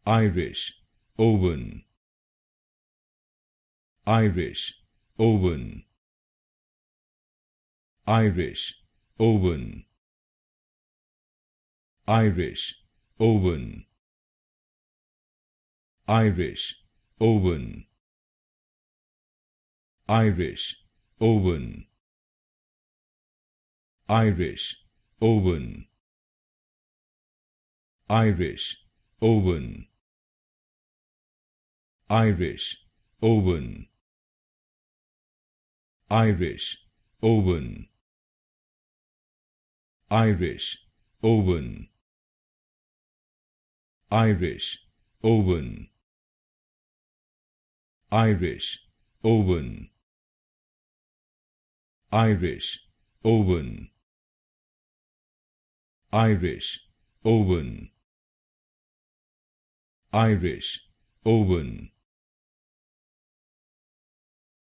Irish, oven, Irish, oven, Irish, oven, Irish, oven, Irish, oven, Irish, oven, Irish, oven, Irish, oven, Irish, oven, Irish, oven, Irish, oven, Irish, oven, Irish, oven, Irish, oven, Irish, oven, Irish, oven,